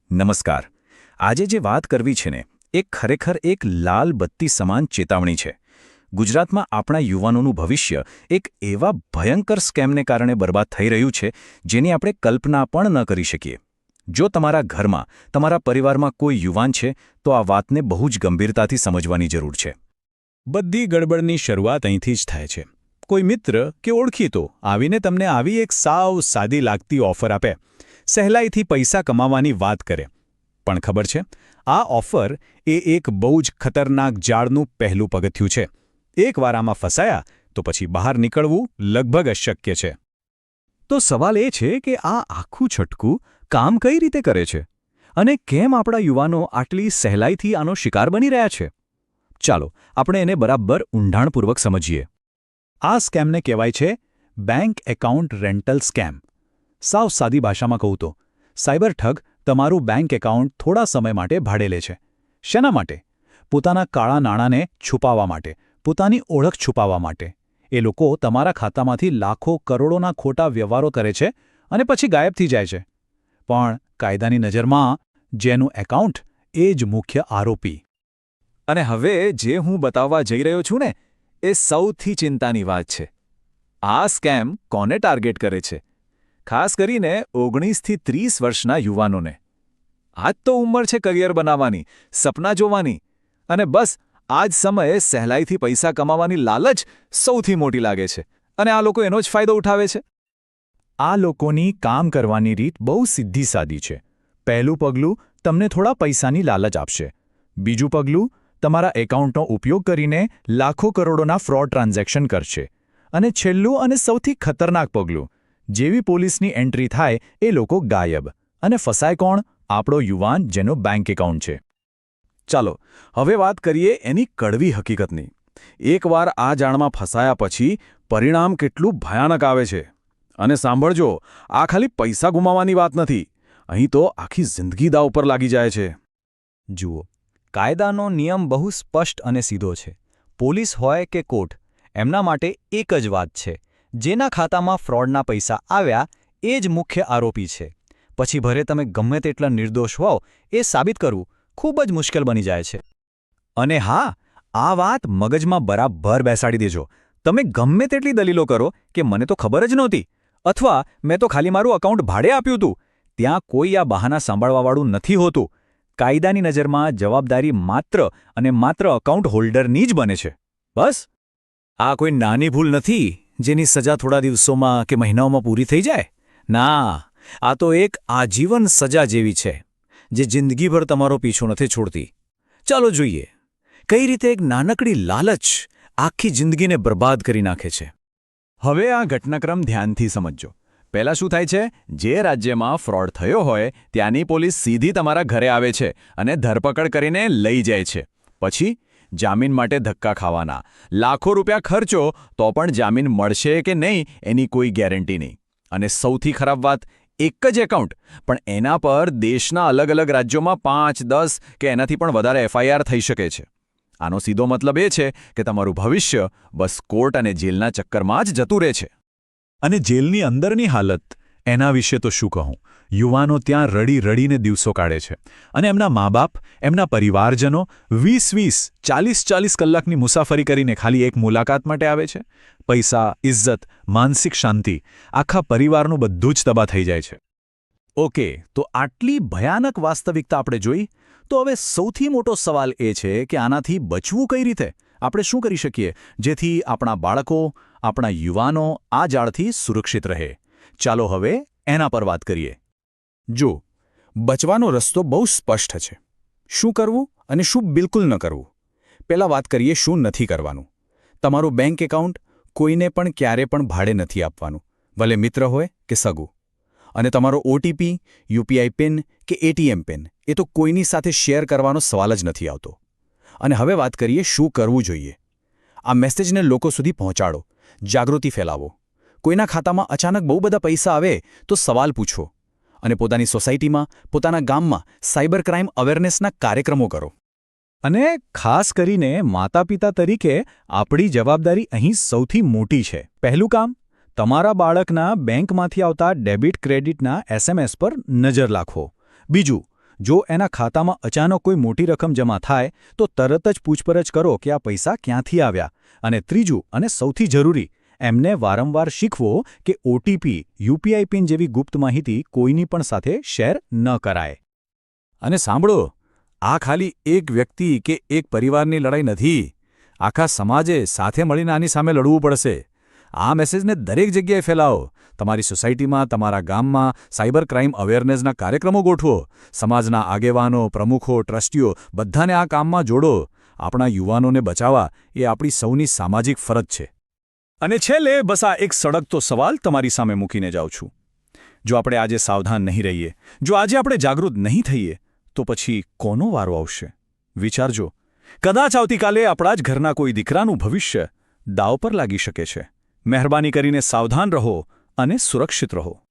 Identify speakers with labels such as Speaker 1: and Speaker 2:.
Speaker 1: નમસ્કાર. આજે જે વાત કરવી છે ને એ ખરેખર એક લાલ બત્તી સમાન ચેતવણી છે. ગુજરાતમાં આપણા યુવાનોનું ભવિષ્ય એક એવા ભયંકર સ્કેમને કારણે બરબાદ થઈ રહ્યું છે જેની આપણે કલ્પના પણ ન કરી શકીએ. જો તમારા ઘરમાં તમારા પરિવારમાં કોઈ યુવાન છે તો આ વાતને બહુ જ ગંભીરતાથી સમજવાની જરૂર છે.
Speaker 2: બધી ગડબડની શરૂઆત અહીંથી જ થાય છે. કોઈ મિત્ર કે ઓળખીતો આવીને તમને આવી એક સાવ સાદી લાગતી ઓફર આપે, સહેલાઈથી પૈસા કમાવાની વાત કરે. પણ ખબર છે, આ ઓફર એ એક બહુ જ ખતરનાક જાળનું પહેલું પગથિયું છે. એકવાર આમાં ફસાયા તો પછી બહાર નીકળવું લગભગ અશક્ય છે.
Speaker 1: તો સવાલ એ છે કે આ આખું છટકું કામ કઈ રીતે કરે છે અને કેમ આપણા યુવાનો આટલી સહેલાઈથી આનો શિકાર બની રહ્યા છે? ચાલો આપણે એને બરાબર ઊંડાણપૂર્વક સમજીએ.
Speaker 2: આ સ્કેમને કહેવાય છે બેંક એકાઉન્ટ રેન્ટલ સ્કેમ. સાવ સાદી ભાષામાં કહું તો સાયબર ઠગ તમારું બેંક એકાઉન્ટ થોડા સમય માટે ભાડે લે છે. શેના માટે? પોતાના કાળા નાણાંને છુપાવવા માટે, પોતાની ઓળખ છુપાવવા માટે. એ લોકો તમારા ખાતામાંથી લાખો કરોડોના ખોટા વ્યવહારો કરે છે અને પછી ગાયબ થઈ જાય છે. પણ કાયદાની નજરમાં જેનું એકાઉન્ટ એ જ મુખ્ય આરોપી.
Speaker 1: અને હવે જે હું બતાવવા જઈ રહ્યો છું ને એ સૌથી ચિંતાની વાત છે. આ સ્કેમ કોને ટાર્ગેટ કરે છે? ખાસ કરીને 19થી 30 વર્ષના યુવાનોને. આ જ તો ઉંમર છે કરિયર બનાવવાની, સપના જોવાની, અને બસ આ જ સમયે સહેલાઈથી પૈસા કમાવાની લાલચ સૌથી મોટી લાગે છે અને આ લોકો એનો જ ફાયદો ઉઠાવે છે.
Speaker 2: આ લોકોની કામ કરવાની રીત બહુ સીધી સાદી છે. પહેલું પગલું તમને થોડા પૈસાની લાલચ આપશે. બીજું પગલું તમારા એકાઉન્ટનો ઉપયોગ કરીને લાખો કરોડોના ફ્રોડ ટ્રાન્ઝેક્શન કરશે. અને છેલ્લું અને સૌથી ખતરનાક પગલું, જેવી પોલીસની એન્ટ્રી થાય એ લોકો ગાયબ. અને ફસાય કોણ? આપણો યુવાન જેનો બેંક એકાઉન્ટ છે.
Speaker 1: ચાલો હવે વાત કરીએ એની કડવી હકીકતની. એકવાર આ જાળમાં ફસાયા પછી પરિણામ કેટલું ભયાનક આવે છે. અને સાંભળજો, આ ખાલી પૈસા ગુમાવવાની વાત નથી. અહીં તો આખી જિંદગી દાવ પર લાગી જાય છે.
Speaker 3: જુઓ, કાયદાનો નિયમ બહુ સ્પષ્ટ અને સીધો છે. પોલીસ હોય કે કોર્ટ, એમના માટે એક જ વાત છે: જેના ખાતામાં ફ્રોડના પૈસા આવ્યા એ જ મુખ્ય આરોપી છે. પછી ભરે તમે ગમે તેટલા નિર્દોષ હોવ, એ સાબિત કરવું ખૂબ જ મુશ્કેલ બની જાય છે.
Speaker 1: અને હા, આ વાત મગજમાં બરાબર બેસાડી દેજો. તમે ગમે તેટલી દલીલો કરો કે મને તો ખબર જ નહોતી, અથવા મેં તો ખાલી મારું એકાઉન્ટ ભાડે આપ્યું હતું, ત્યાં કોઈ આ બહાના સાંભળવાવાળું નથી હોતું. કાયદાની નજરમાં જવાબદારી માત્ર અને માત્ર એકાઉન્ટ હોલ્ડરની જ બને છે. બસ. આ કોઈ નાની ભૂલ નથી જેની સજા થોડા દિવસોમાં કે મહિનાઓમાં પૂરી થઈ જાય. ના, આ તો એક આજીવન સજા જેવી છે, જે જિંદગીભર તમારો પીછો નથી છોડતી. ચાલો જોઈએ કઈ રીતે એક નાનકડી લાલચ આખી જિંદગીને બરબાદ કરી નાખે છે.
Speaker 2: હવે આ ઘટનાક્રમ ધ્યાનથી સમજજો.
Speaker 1: પહેલાં શું થાય છે? જે રાજ્યમાં ફ્રોડ થયો હોય ત્યાંની પોલીસ સીધી તમારા ઘરે આવે છે અને ધરપકડ કરીને લઈ જાય છે. પછી જામીન માટે ધક્કા ખાવાના, લાખો રૂપિયા ખર્ચો તો પણ જામીન મળશે કે નહીં એની કોઈ ગેરંટી નહીં. અને સૌથી ખરાબ વાત, એક જ એકાઉન્ટ, પણ એના પર દેશના અલગ અલગ રાજ્યોમાં 5, 10 કે એનાથી પણ વધારે FIR થઈ શકે છે. આનો સીધો મતલબ એ છે કે તમારું ભવિષ્ય બસ કોર્ટ અને જેલના ચક્કરમાં જ જતું રહે છે.
Speaker 2: અને જેલની અંદરની હાલત, એના વિશે તો શું કહું. યુવાનો ત્યાં રડી રડીને દિવસો કાઢે છે અને એમના મા બાપ, એમના પરિવારજનો 20-20, 40-40 કલાકની મુસાફરી કરીને ખાલી એક મુલાકાત માટે આવે છે. પૈસા, ઇજ્જત, માનસિક શાંતિ, આખા પરિવારનું બધું જ તબાહ થઈ જાય છે. ઓકે, તો આટલી ભયાનક વાસ્તવિકતા આપણે જોઈ. તો હવે સૌથી મોટો સવાલ એ છે કે આનાથી બચવું કઈ રીતે? આપણે શું કરી શકીએ જેથી આપણા બાળકો, આપણા યુવાનો આ જાળથી સુરક્ષિત રહે? ચાલો હવે એના પર વાત કરીએ. જો, બચવાનો રસ્તો બહુ સ્પષ્ટ છે. શું કરવું અને શું બિલકુલ ન કરવું. પહેલાં વાત કરીએ શું નથી કરવાનું. તમારું બેંક એકાઉન્ટ કોઈને પણ ક્યારે પણ ભાડે નથી આપવાનું, ભલે મિત્ર હોય કે સગું. અને તમારો OTP, UPI પિન કે ATM પિન એ તો કોઈની સાથે શેર કરવાનો સવાલ જ નથી આવતો. અને હવે વાત કરીએ શું કરવું જોઈએ. આ મેસેજને લોકો સુધી પહોંચાડો, જાગૃતિ ફેલાવો. કોઈના ખાતામાં અચાનક બહુ બધા પૈસા આવે તો સવાલ પૂછો. અને પોતાની સોસાયટીમાં, પોતાના ગામમાં સાયબર ક્રાઇમ અવેરનેસના કાર્યક્રમો કરો. અને ખાસ કરીને માતાપિતા તરીકે આપણી જવાબદારી અહીં સૌથી મોટી છે. પહેલું કામ, તમારા બાળકના બેંકમાંથી આવતા ડેબિટ ક્રેડિટના SMS પર નજર રાખો. બીજું,
Speaker 3: જો એના ખાતામાં અચાનક કોઈ મોટી રકમ જમા થાય તો તરત જ પૂછપરછ કરો કે આ પૈસા ક્યાંથી આવ્યા. અને ત્રીજું અને સૌથી જરૂરી, એમને વારંવાર શીખવો કે ઓટીપી, યુપીઆઈ પિન જેવી ગુપ્ત માહિતી કોઈની પણ સાથે શેર ન કરાય.
Speaker 2: અને સાંભળો, આ ખાલી એક વ્યક્તિ કે એક પરિવારની લડાઈ નથી. આખા સમાજે સાથે મળીને આની સામે લડવું પડશે. આ મેસેજને દરેક જગ્યાએ ફેલાવો. તમારી સોસાયટીમાં, તમારા ગામમાં સાયબર ક્રાઇમ અવેરનેસના કાર્યક્રમો ગોઠવો. સમાજના આગેવાનો, પ્રમુખો, ટ્રસ્ટીઓ બધાને આ કામમાં જોડો. આપણા યુવાનોને બચાવવા એ આપણી સૌની સામાજિક ફરજ છે.
Speaker 1: અને છેલ્લે બસ આ એક સળગતો સવાલ તમારી સામે મૂકીને જાઉં છું. જો આપણે આજે સાવધાન નહીં રહીએ, જો આજે આપણે જાગૃત નહીં થઈએ, તો પછી કોનો વારો આવશે? વિચારજો. કદાચ આવતીકાલે આપણા જ ઘરના કોઈ દીકરાનું ભવિષ્ય દાવ પર લાગી શકે છે. મહેરબાની કરીને સાવધાન રહો અને સુરક્ષિત રહો.